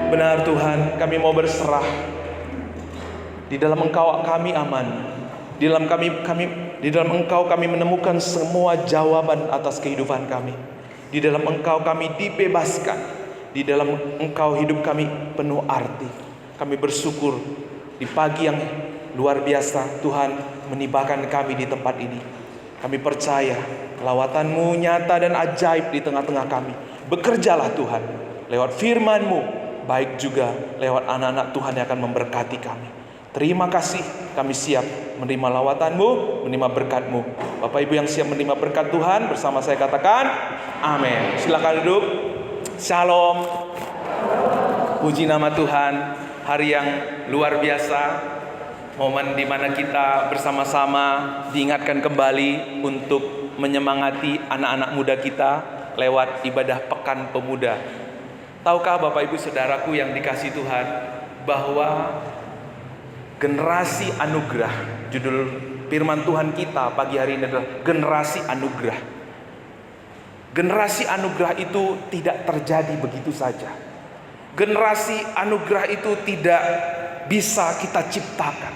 Benar Tuhan, kami mau berserah. Di dalam Engkau kami aman. Di dalam Engkau kami menemukan semua jawaban atas kehidupan kami. Di dalam Engkau kami dibebaskan. Di dalam Engkau hidup kami penuh arti. Kami bersyukur di pagi yang luar biasa Tuhan menibakan kami di tempat ini. Kami percaya lawatan-Mu nyata dan ajaib di tengah-tengah kami. Bekerjalah Tuhan lewat firman-Mu, baik juga lewat anak-anak Tuhan yang akan memberkati kami. Terima kasih, kami siap menerima lawatan-Mu, menerima berkat-Mu. Bapak Ibu yang siap menerima berkat Tuhan, bersama saya katakan amin. Silakan duduk. Shalom. Puji nama Tuhan. Hari yang luar biasa, momen di mana kita bersama-sama diingatkan kembali untuk menyemangati anak-anak muda kita lewat ibadah Pekan Pemuda. Tahukah Bapak Ibu Saudaraku yang dikasihi Tuhan, bahwa generasi anugerah, judul firman Tuhan kita pagi hari ini adalah generasi anugerah. Generasi anugerah itu tidak terjadi begitu saja. Generasi anugerah itu tidak bisa kita ciptakan,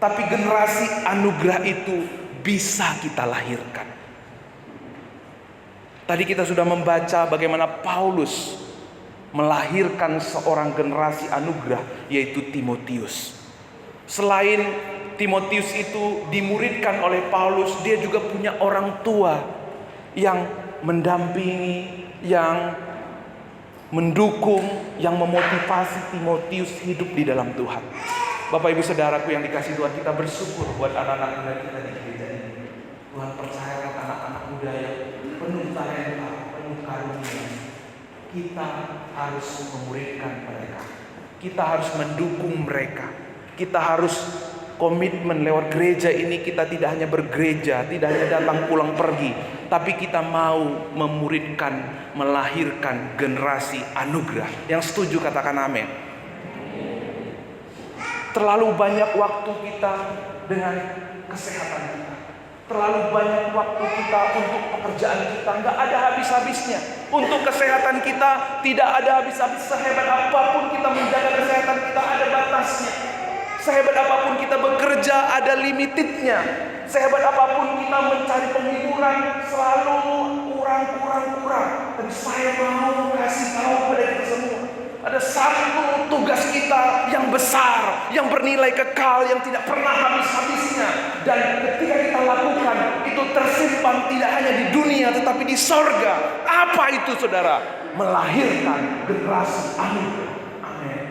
tapi generasi anugerah itu bisa kita lahirkan. Tadi kita sudah membaca bagaimana Paulus melahirkan seorang generasi anugerah, yaitu Timotius. Selain Timotius itu dimuridkan oleh Paulus, dia juga punya orang tua yang mendampingi, yang mendukung, yang memotivasi Timotius hidup di dalam Tuhan. Bapak Ibu Saudaraku yang dikasihi Tuhan, kita bersyukur buat anak-anak muda kita di gereja ini. Tuhan percayakan anak-anak muda yang penuh talenta, penuh karunia. Kita harus memuridkan mereka. Kita harus mendukung mereka. Kita harus komitmen lewat gereja ini. Kita tidak hanya bergereja, tidak hanya datang pulang pergi, tapi kita mau memuridkan, melahirkan generasi anugerah. Yang setuju katakan amin. Terlalu banyak waktu kita dengan kesehatan kita. Terlalu banyak waktu kita untuk pekerjaan kita, nggak ada habis-habisnya. Untuk kesehatan kita tidak ada habis-habis. Sehebat apapun kita menjaga kesehatan kita, ada batasnya. Sehebat apapun kita bekerja, ada limitednya. Sehebat apapun kita mencari penghiburan, selalu kurang. Dan saya mau kasih tahu kepada kita semua, ada satu tugas kita yang besar, yang bernilai kekal, yang tidak pernah habis-habisnya. Dan ketika kita lakukan, itu tersimpan tidak hanya di dunia, tetapi di sorga. Apa itu saudara? Melahirkan generasi anugerah. Amin.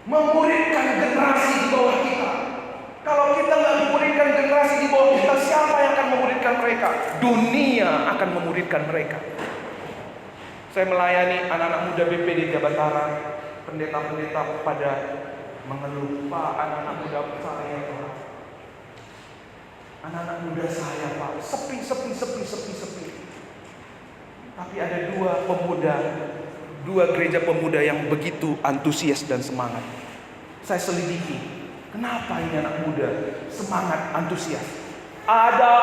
Memuridkan generasi di bawah kita. Kalau kita nggak memuridkan generasi di bawah kita, siapa yang akan memuridkan mereka? Dunia akan memuridkan mereka. Saya melayani anak-anak muda BPD Jabatara, pendeta-pendeta pada mengeluh, Pak, anak-anak muda saya, Pak. Anak-anak muda saya, Pak, sepi. Tapi ada dua gereja pemuda yang begitu antusias dan semangat. Saya selidiki, kenapa ini anak muda semangat, antusias? Ada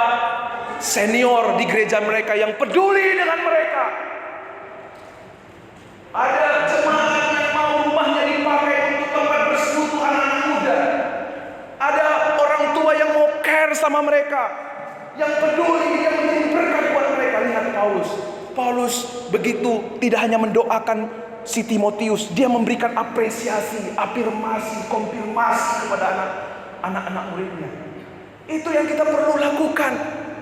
senior di gereja mereka yang peduli dengan mereka. Ada jemaat yang mau rumahnya dipakai untuk tempat bersekutu anak-anak muda. Ada orang tua yang mau care sama mereka, yang peduli, yang menjadi berkat buat mereka. Lihat Paulus begitu tidak hanya mendoakan si Timotius, dia memberikan apresiasi, afirmasi, konfirmasi kepada anak-anak muridnya. Itu yang kita perlu lakukan.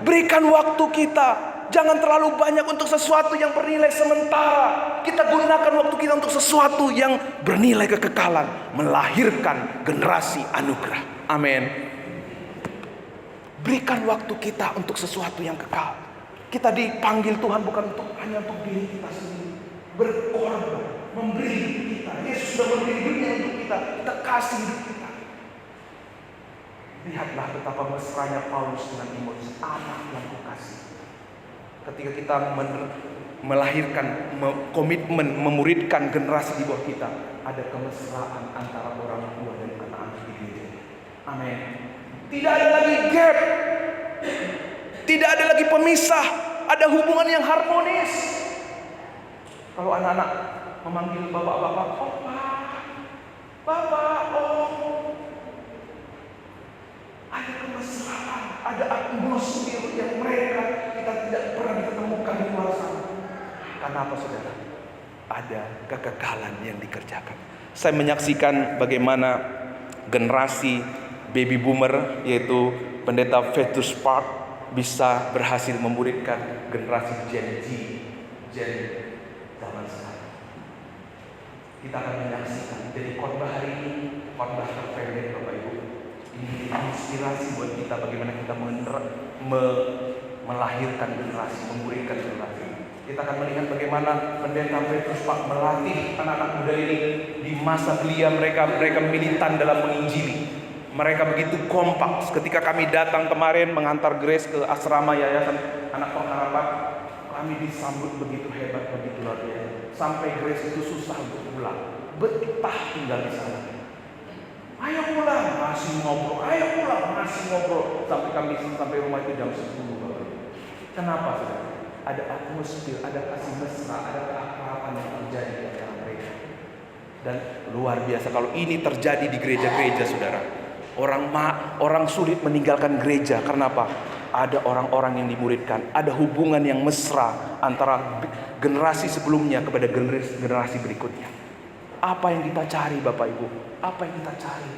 Berikan waktu kita. Jangan terlalu banyak untuk sesuatu yang bernilai sementara. Kita gunakan waktu kita untuk sesuatu yang bernilai kekekalan, melahirkan generasi anugerah. Amin. Berikan waktu kita untuk sesuatu yang kekal. Kita dipanggil Tuhan bukan hanya untuk diri kita sendiri. Berkorban, memberi hidup kita. Yesus sudah memberi hidupnya untuk kita. Kita kasih hidup kita. Lihatlah betapa mesranya Paulus dengan Timotius, anak yang kukasih. Ketika kita melahirkan komitmen memuridkan generasi di bawah kita, ada kemesraan antara orang tua dan anak-anak di gereja. Amin. Tidak ada lagi gap, tidak ada lagi pemisah, ada hubungan yang harmonis. Kalau anak-anak memanggil bapak-bapak, bapak, ada kemesraan, ada atmosfer yang kita tidak pernah ditemukan di luar sana. Karena apa, saudara? Ada kekekalan yang dikerjakan. Saya menyaksikan bagaimana generasi baby boomer, yaitu pendeta Fetus Park, bisa berhasil memuridkan generasi Gen Z, Gen zaman sekarang. Kita akan menyaksikan. Jadi khotbah hari ini khotbah terpendek, Bapak Ibu. Ini inspirasi buat kita bagaimana kita melahirkan generasi, memuridkan generasi. Kita akan melihat bagaimana pendeta Petrus Pak melatih anak-anak muda ini di masa belia mereka militan dalam menginjili. Mereka begitu kompak. Ketika kami datang kemarin mengantar Grace ke asrama Yayasan Anak Pengharapan, kami disambut begitu hebat, begitu luar biasa. Sampai Grace itu susah untuk pulang, betah tinggal di sana. Ayo pulang, masih ngobrol. Ayo pulang, masih ngobrol. Sampai rumah itu jam 10. Kenapa, saudara? Ada atmosfer, ada kasih mesra, ada keakraban yang terjadi di antara mereka. Dan luar biasa kalau ini terjadi di gereja-gereja, saudara. Orang sulit meninggalkan gereja. Karena apa? Ada orang-orang yang dimuridkan, ada hubungan yang mesra antara generasi sebelumnya kepada generasi berikutnya. Apa yang kita cari, Bapak Ibu? Apa yang kita cari?